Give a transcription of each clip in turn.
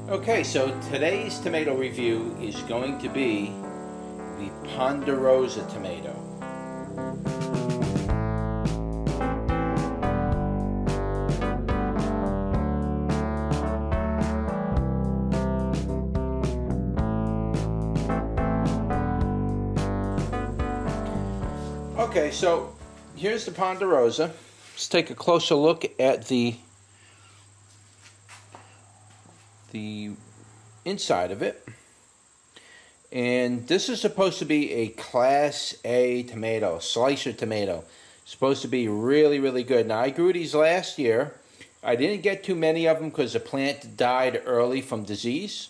Okay, so today's tomato review is going to be the Ponderosa tomato. Okay, so here's the Ponderosa. Let's take a closer look at the inside of it. And this is supposed to be a Class A tomato, slicer tomato. It's supposed to be really, really good. Now, I grew these last year. I didn't get too many of them because the plant died early from disease.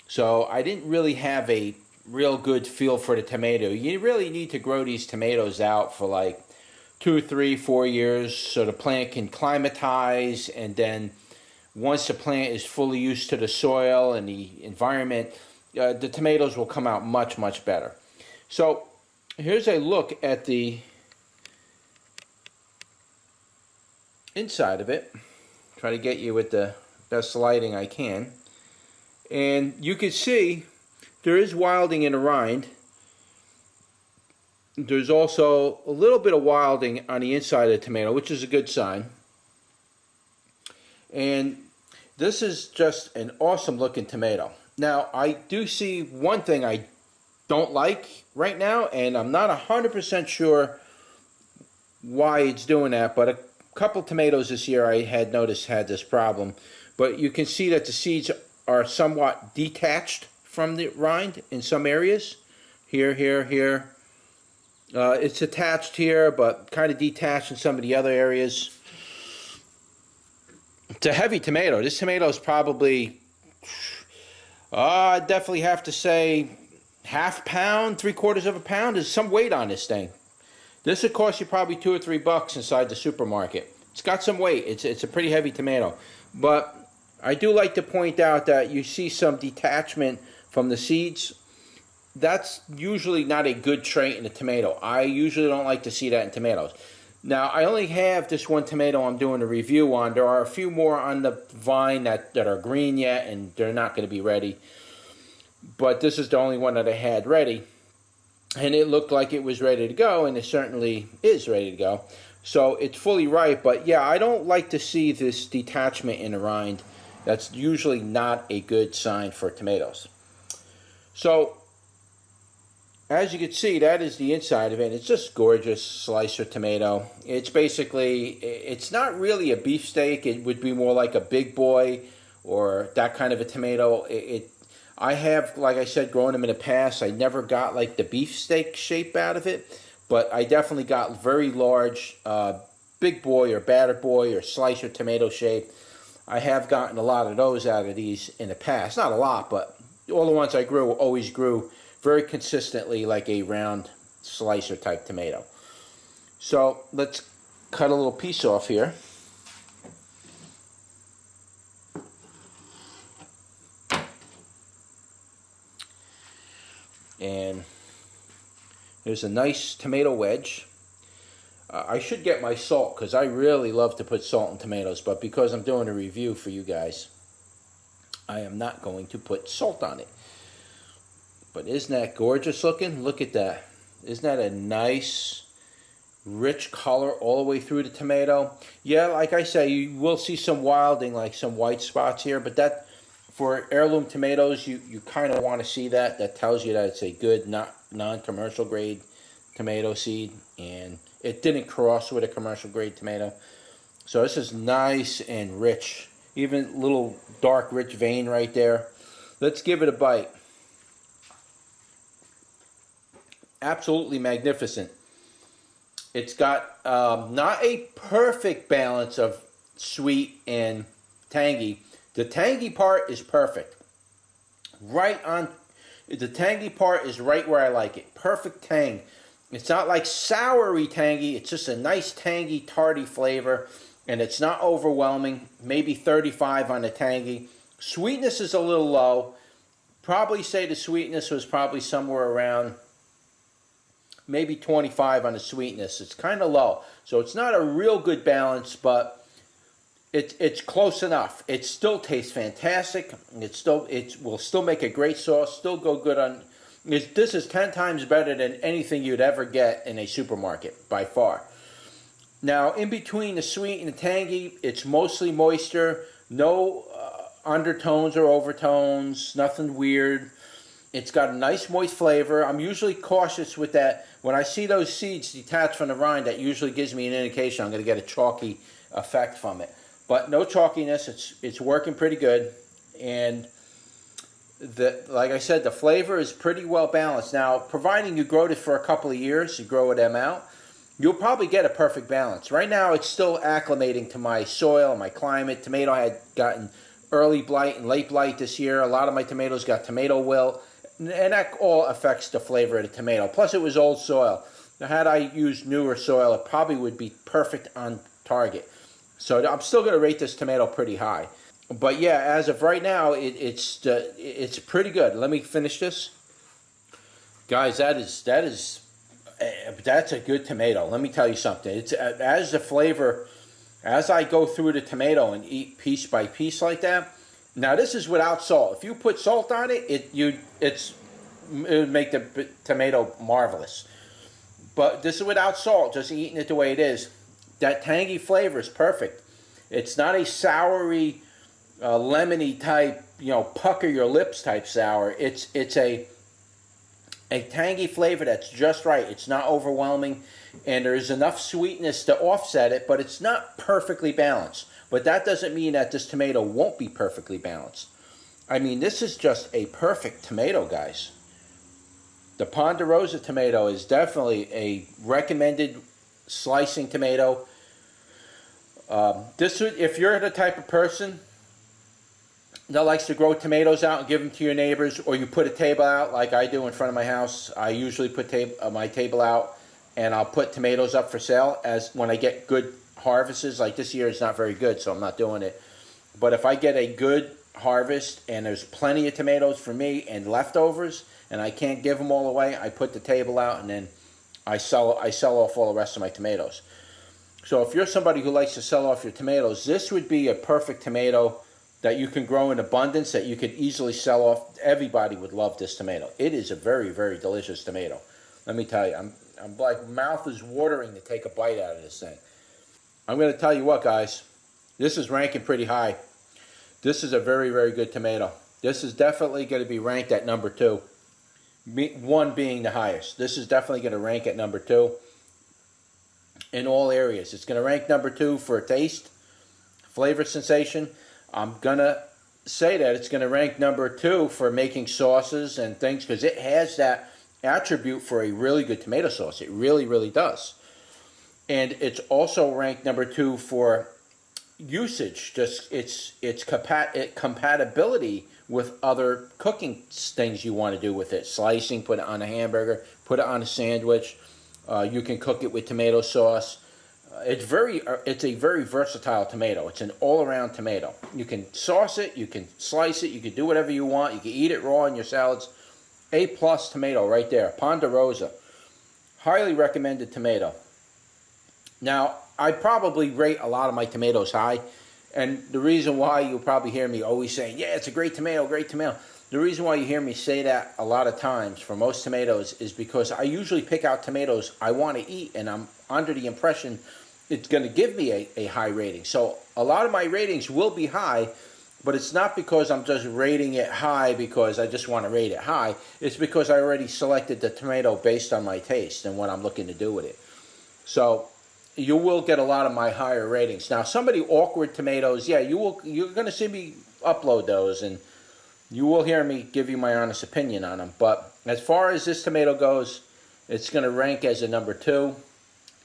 So I didn't really have a real good feel for the tomato. You really need to grow these tomatoes out for like 2, 3, 4 years so the plant can climatize, and then once the plant is fully used to the soil and the environment, the tomatoes will come out much, much better. So here's a look at the inside of it. Try to get you with the best lighting I can. And you can see there is wilding in the rind. There's also a little bit of wilding on the inside of the tomato, which is a good sign. And this is just an awesome looking tomato. Now, I do see one thing I don't like right now, and I'm not 100% sure why it's doing that, but a couple tomatoes this year I had noticed had this problem. But you can see that the seeds are somewhat detached from the rind in some areas. Here, here, here. It's attached here, but kind of detached in some of the other areas. It's a heavy tomato. This tomato is probably, I definitely have to say, half pound, 3/4 of a pound. There's some weight on this thing. This would cost you probably $2 or $3 inside the supermarket. It's got some weight. It's a pretty heavy tomato. But I do like to point out that you see some detachment from the seeds. That's usually not a good trait in a tomato. I usually don't like to see that in tomatoes. Now, I only have this one tomato I'm doing a review on. There are a few more on the vine that are green yet, and they're not going to be ready. But this is the only one that I had ready. And it looked like it was ready to go, and it certainly is ready to go. So it's fully ripe, but yeah, I don't like to see this detachment in the rind. That's usually not a good sign for tomatoes. So, as you can see, that is the inside of it. It's just gorgeous slicer tomato. It's basically, it's not really a beefsteak. It would be more like a big boy or that kind of a tomato. I have, like I said, grown them in the past. I never got like the beefsteak shape out of it, but I definitely got very large big boy or batter boy or slicer tomato shape. I have gotten a lot of those out of these in the past. Not a lot, but all the ones I grew always grew very consistently like a round slicer type tomato. So let's cut a little piece off here. And there's a nice tomato wedge. I should get my salt because I really love to put salt in tomatoes, but because I'm doing a review for you guys, I am not going to put salt on it. But isn't that gorgeous looking? Look at that. Isn't that a nice, rich color all the way through the tomato? Yeah, like I say, you will see some wilding, like some white spots here, but that, for heirloom tomatoes, you kind of want to see that. That tells you that it's a good, non-commercial grade tomato seed, and it didn't cross with a commercial grade tomato. So this is nice and rich. Even little dark, rich vein right there. Let's give it a bite. Absolutely magnificent. It's got not a perfect balance of sweet and tangy. The tangy part is perfect. Right on. The tangy part is right where I like it. Perfect tang. It's not like soury tangy. It's just a nice tangy, tarty flavor. And it's not overwhelming. Maybe 35 on the tangy. Sweetness is a little low. Probably say the sweetness was probably somewhere around maybe 25 on the sweetness. It's kind of low. So it's not a real good balance, but it's close enough. It still tastes fantastic. It will still make a great sauce. Still go good on. This is 10 times better than anything you'd ever get in a supermarket by far. Now, in between the sweet and the tangy, it's mostly moisture. No undertones or overtones. Nothing weird. It's got a nice moist flavor. I'm usually cautious with that. When I see those seeds detached from the rind, that usually gives me an indication I'm going to get a chalky effect from it. But no chalkiness. It's working pretty good. And like I said, the flavor is pretty well balanced. Now, providing you grow this for a couple of years, you grow them out, you'll probably get a perfect balance. Right now, it's still acclimating to my soil, my climate. Tomato had gotten early blight and late blight this year. A lot of my tomatoes got tomato wilt. And that all affects the flavor of the tomato. Plus, it was old soil. Now, had I used newer soil, it probably would be perfect on target. So I'm still going to rate this tomato pretty high. But yeah, as of right now, it's pretty good. Let me finish this, guys. That's a good tomato. Let me tell you something. It's as the flavor, as I go through the tomato and eat piece by piece like that. Now this is without salt. If you put salt on it, it would make the tomato marvelous. But this is without salt. Just eating it the way it is. That tangy flavor is perfect. It's not a soury, lemony type, pucker your lips type sour. It's a tangy flavor that's just right. It's not overwhelming, and there's enough sweetness to offset it, but it's not perfectly balanced. But that doesn't mean that this tomato won't be perfectly balanced. I mean, this is just a perfect tomato, guys. The Ponderosa tomato is definitely a recommended slicing tomato. If you're the type of person that likes to grow tomatoes out and give them to your neighbors, or you put a table out like I do in front of my house. I usually put my table out, and I'll put tomatoes up for sale as when I get good harvests. Like this year is not very good, so I'm not doing it. But if I get a good harvest and there's plenty of tomatoes for me and leftovers, and I can't give them all away, I put the table out, and then I sell off all the rest of my tomatoes. So if you're somebody who likes to sell off your tomatoes, this would be a perfect tomato that you can grow in abundance, that you could easily sell off. Everybody would love this tomato. It is a very, very delicious tomato. Let me tell you, I'm like, mouth is watering to take a bite out of this thing. I'm going to tell you what, guys, this is ranking pretty high. This is a very, very good tomato. This is definitely going to be ranked at number 2. 1 being the highest. This is definitely going to rank at number 2 in all areas. It's going to rank number 2 for taste, flavor sensation. I'm going to say that it's going to rank number 2 for making sauces and things, because it has that attribute for a really good tomato sauce. It really, really does. And it's also ranked number 2 for usage, just its compatibility with other cooking things you want to do with it. Slicing, put it on a hamburger, put it on a sandwich. You can cook it with tomato sauce. It's a very versatile tomato. It's an all-around tomato. You can sauce it, you can slice it, you can do whatever you want. You can eat it raw in your salads. A+ tomato right there. Ponderosa. Highly recommended tomato. Now, I probably rate a lot of my tomatoes high. And the reason why you'll probably hear me always saying, yeah, it's a great tomato, great tomato. The reason why you hear me say that a lot of times for most tomatoes is because I usually pick out tomatoes I want to eat, and I'm under the impression it's going to give me a high rating. So a lot of my ratings will be high, but it's not because I'm just rating it high because I just want to rate it high. It's because I already selected the tomato based on my taste and what I'm looking to do with it. So you will get a lot of my higher ratings. Now, some of the awkward tomatoes, yeah, you're going to see me upload those, and you will hear me give you my honest opinion on them. But as far as this tomato goes, it's going to rank as a number 2.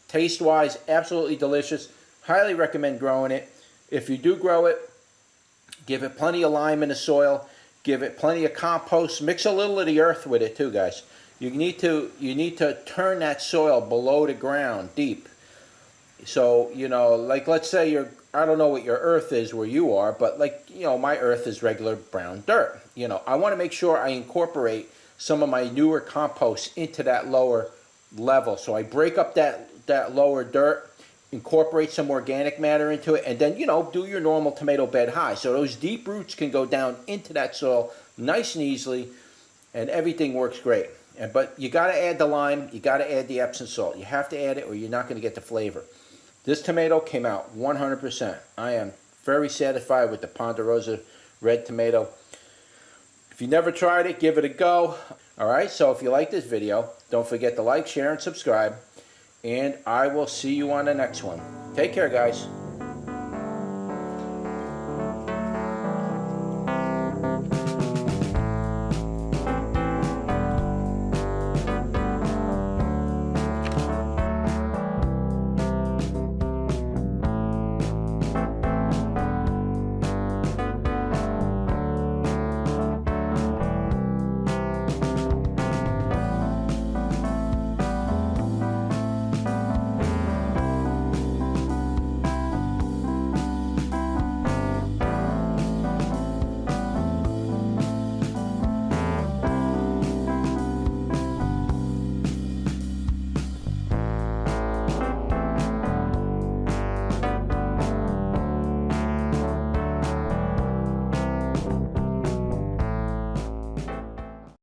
Taste-wise, absolutely delicious. Highly recommend growing it. If you do grow it, give it plenty of lime in the soil. Give it plenty of compost. Mix a little of the earth with it too, guys. You need to turn that soil below the ground deep. So, like let's say I don't know what your earth is where you are, but my earth is regular brown dirt. I want to make sure I incorporate some of my newer compost into that lower level. So I break up that lower dirt incorporate some organic matter into it, and then, you know, do your normal tomato bed high. So those deep roots can go down into that soil nice and easily, and everything works great. But you got to add the lime, you got to add the Epsom salt. You have to add it or you're not going to get the flavor. This tomato came out 100%. I am very satisfied with the Ponderosa Red Tomato. If you never tried it, give it a go. Alright, so if you like this video, don't forget to like, share, and subscribe. And I will see you on the next one. Take care, guys.